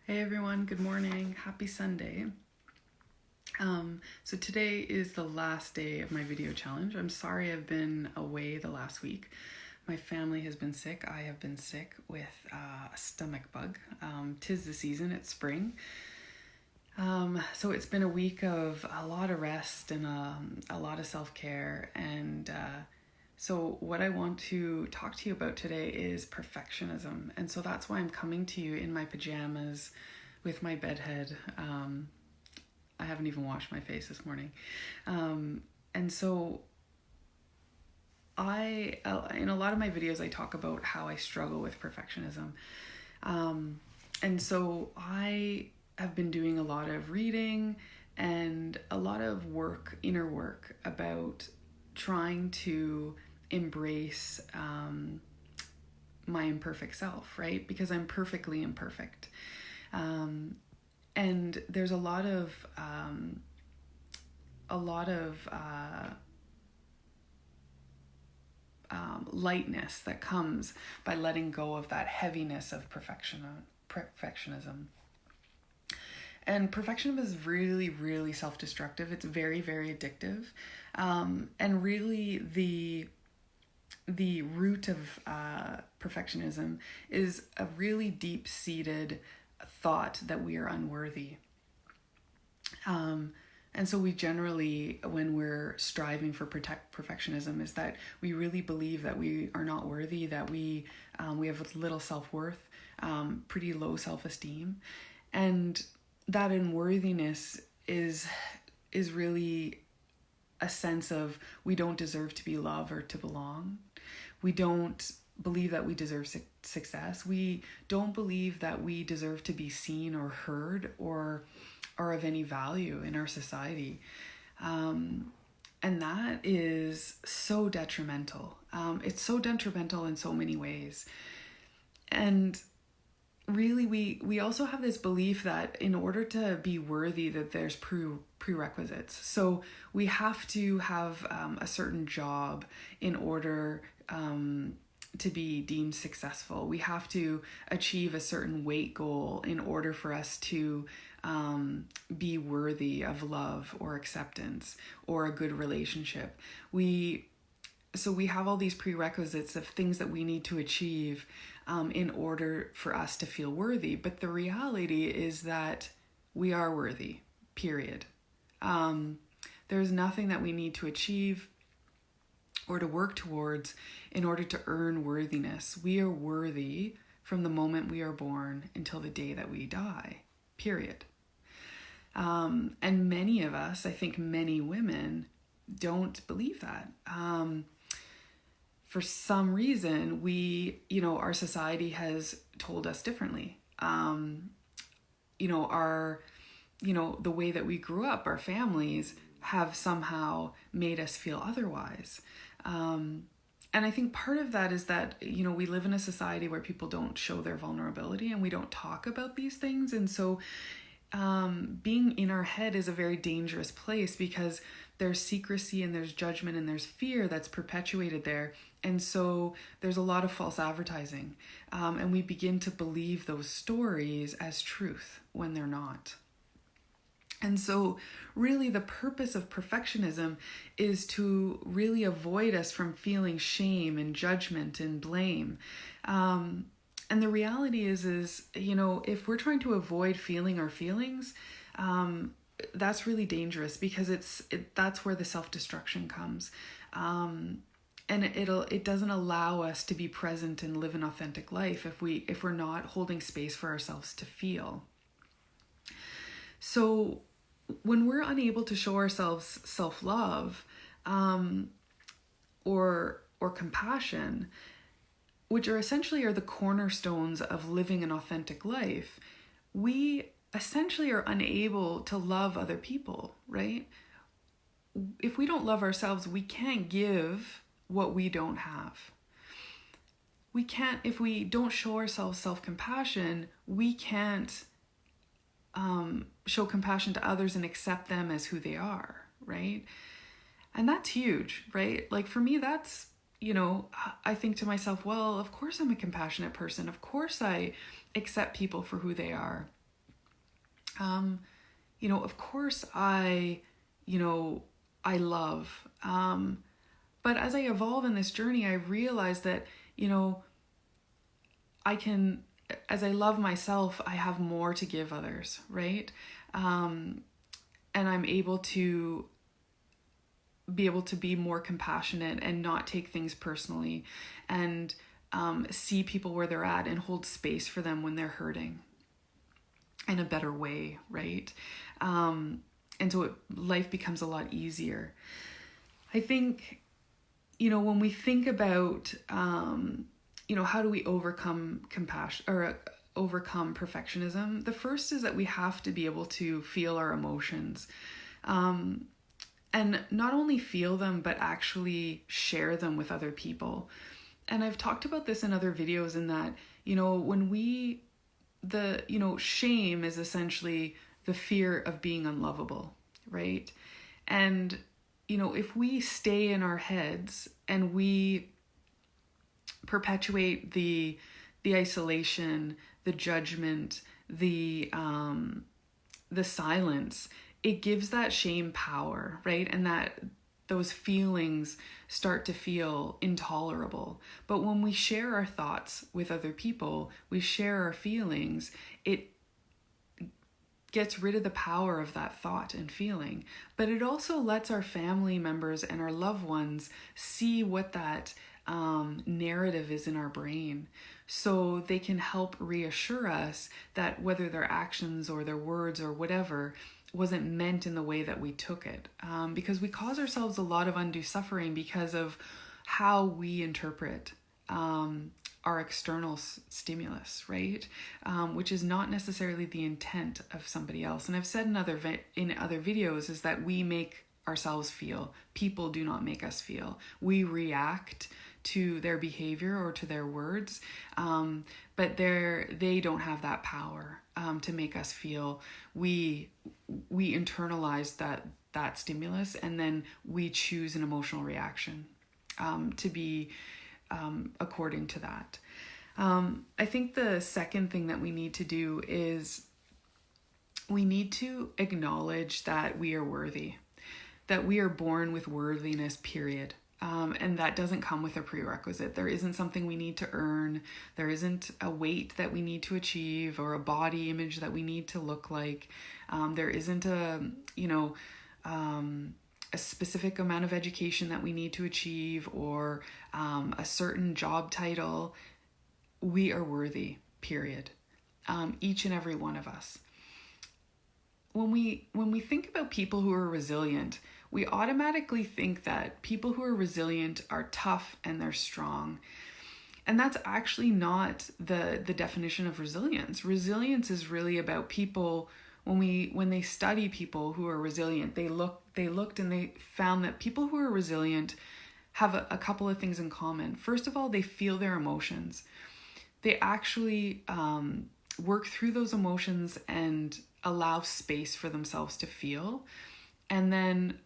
Hey everyone, good morning. Happy Sunday. So today is the last day of my video challenge. I'm sorry I've been away the last week. My family has been sick. I have been sick with a stomach bug. 'Tis the season, it's spring. So it's been a week of a lot of rest and a lot of self-care. And so what I want to talk to you about today is perfectionism. And so that's why I'm coming to you in my pajamas with my bedhead. I haven't even washed my face this morning. And so in a lot of my videos, I talk about how I struggle with perfectionism. And so I have been doing a lot of reading and a lot of inner work about trying to embrace my imperfect self, right? Because I'm perfectly imperfect. And there's a lot of lightness that comes by letting go of that heaviness of perfectionism. And perfectionism is really, really self-destructive. It's very, very addictive. And really the root of perfectionism is a really deep-seated thought that we are unworthy. And so we generally, when we're striving for perfectionism, is that we really believe that we are not worthy, that we have little self-worth, pretty low self-esteem. And that unworthiness is really a sense of we don't deserve to be loved or to belong. We don't believe that we deserve success. We don't believe that we deserve to be seen or heard or are of any value in our society. And that is so detrimental. It's so detrimental in so many ways. And really, we also have this belief that in order to be worthy, that there's prerequisites. So we have to have a certain job in order to be deemed successful. We have to achieve a certain weight goal in order for us to be worthy of love or acceptance or a good relationship. So we have all these prerequisites of things that we need to achieve in order for us to feel worthy. But the reality is that we are worthy, period. There's nothing that we need to achieve or to work towards in order to earn worthiness. We are worthy from the moment we are born until the day that we die, period. And many of us, I think many women, don't believe that. For some reason, our society has told us differently. The way that we grew up, our families have somehow made us feel otherwise. And I think part of that is that, we live in a society where people don't show their vulnerability and we don't talk about these things. And so being in our head is a very dangerous place because there's secrecy and there's judgment and there's fear that's perpetuated there. And so there's a lot of false advertising. And we begin to believe those stories as truth when they're not. And so really the purpose of perfectionism is to really avoid us from feeling shame and judgment and blame. And the reality is, if we're trying to avoid feeling our feelings, that's really dangerous because that's where the self-destruction comes. And it doesn't allow us to be present and live an authentic life if we're not holding space for ourselves to feel. So when we're unable to show ourselves self-love or compassion, which are essentially the cornerstones of living an authentic life, we essentially are unable to love other people, right? If we don't love ourselves, we can't give what we don't have. If we don't show ourselves self-compassion, we can't show compassion to others and accept them as who they are, right? And that's huge, right? Like for me, that's, I think to myself, well, of course I'm a compassionate person. Of course I accept people for who they are. Of course I love. But as I evolve in this journey, I realize that, I can, as I love myself, I have more to give others, right? And I'm able to be more compassionate and not take things personally, and see people where they're at and hold space for them when they're hurting in a better way, right? And so life becomes a lot easier. I think, when we think about, how do we overcome compassion or overcome perfectionism? The first is that we have to be able to feel our emotions. And not only feel them, but actually share them with other people. And I've talked about this in other videos, in that, shame is essentially the fear of being unlovable, right? And, if we stay in our heads and we perpetuate the isolation, the judgment, the silence, it gives that shame power, right? And that those feelings start to feel intolerable. But when we share our thoughts with other people, we share our feelings, it gets rid of the power of that thought and feeling. But it also lets our family members and our loved ones see what that narrative is in our brain, so they can help reassure us that whether their actions or their words or whatever wasn't meant in the way that we took it, because we cause ourselves a lot of undue suffering because of how we interpret our external stimulus, right? Which is not necessarily the intent of somebody else. And I've said in other videos is that we make ourselves feel. People do not make us feel. We react to their behavior or to their words, but they don't have that power to make us feel. We internalize that stimulus, and then we choose an emotional reaction to be according to that. I think the second thing that we need to do is we need to acknowledge that we are worthy, that we are born with worthiness, period. And that doesn't come with a prerequisite. There isn't something we need to earn. There isn't a weight that we need to achieve or a body image that we need to look like. There isn't a specific amount of education that we need to achieve, or a certain job title. We are worthy, period. Each and every one of us. When we think about people who are resilient, we automatically think that people who are resilient are tough and they're strong. And that's actually not the definition of resilience. Resilience is really about people. When they study people who are resilient, they looked and they found that people who are resilient have a couple of things in common. First of all, they feel their emotions. They actually work through those emotions and allow space for themselves to feel. And then,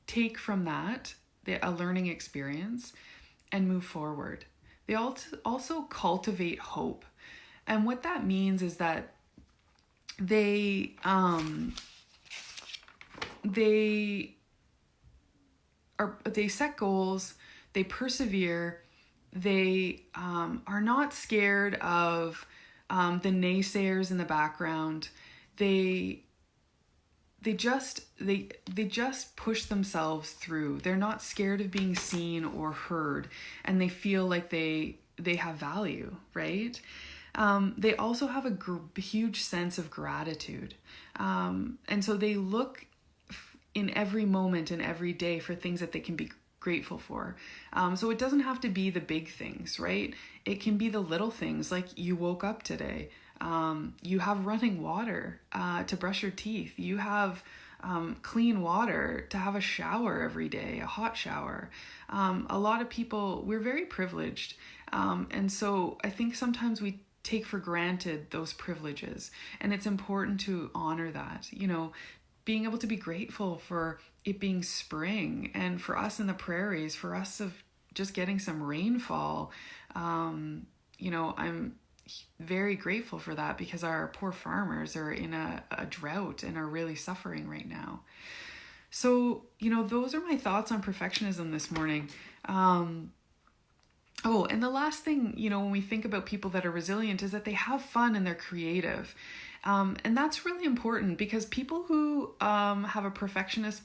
take from that a learning experience and move forward. They also cultivate hope. And what that means is that they set goals, they persevere, they are not scared of the naysayers in the background. They just push themselves through. They're not scared of being seen or heard, and they feel like they have value, right? They also have a huge sense of gratitude, and so they look in every moment and every day for things that they can be grateful for. So it doesn't have to be the big things, right? It can be the little things, like you woke up today. You have running water to brush your teeth. You have clean water to have a shower every day, a hot shower. A lot of people, we're very privileged. And so I think sometimes we take for granted those privileges, and it's important to honor that, being able to be grateful for it being spring, and for us in the prairies, for us of just getting some rainfall. I'm very grateful for that, because our poor farmers are in a drought and are really suffering right now. So, those are my thoughts on perfectionism this morning. Oh, and the last thing, when we think about people that are resilient, is that they have fun and they're creative. And that's really important, because people who have a perfectionist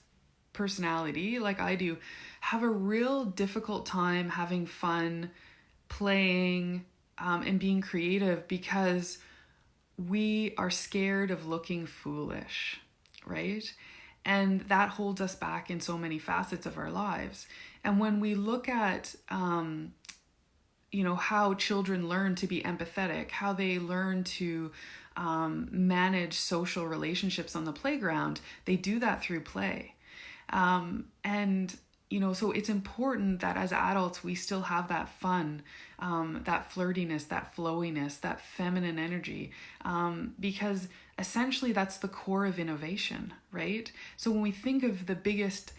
personality, like I do, have a real difficult time having fun, playing, and being creative, because we are scared of looking foolish, right? And that holds us back in so many facets of our lives. And when we look at, how children learn to be empathetic, how they learn to manage social relationships on the playground, they do that through play. And so it's important that as adults we still have that fun, that flirtiness, that flowiness, that feminine energy, because essentially that's the core of innovation, right? So when we think of the biggest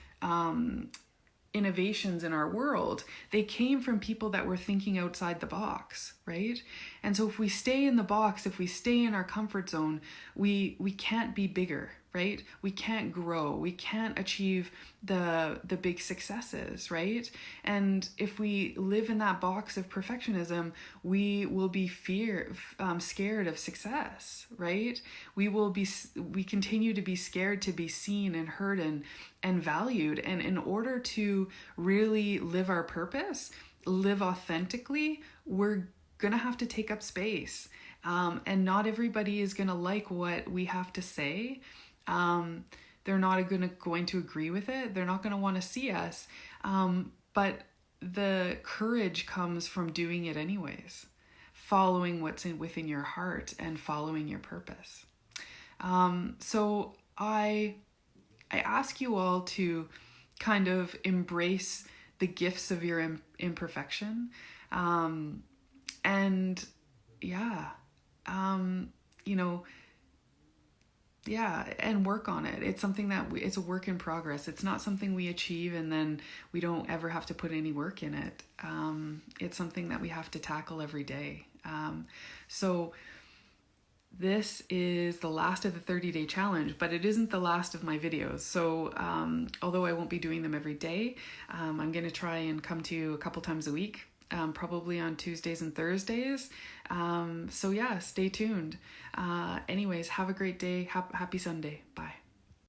innovations in our world, they came from people that were thinking outside the box, right? And so if we stay in the box, if we stay in our comfort zone, we can't be bigger, right? We can't grow. We can't achieve the big successes, right? And if we live in that box of perfectionism, we will be scared of success, right? We continue to be scared to be seen and heard and valued. And in order to really live our purpose, live authentically, we're gonna have to take up space. And not everybody is gonna like what we have to say. They're not going to agree with it. They're not going to want to see us. But the courage comes from doing it anyways, following what's within your heart and following your purpose. So I ask you all to kind of embrace the gifts of your imperfection. And yeah, and work on it. It's something that it's a work in progress. It's not something we achieve and then we don't ever have to put any work in it. It's something that we have to tackle every day. So this is the last of the 30-day challenge, but it isn't the last of my videos. So although I won't be doing them every day, I'm going to try and come to you a couple times a week. Probably on Tuesdays and Thursdays. So yeah, stay tuned. Anyways, have a great day. Happy Sunday. Bye.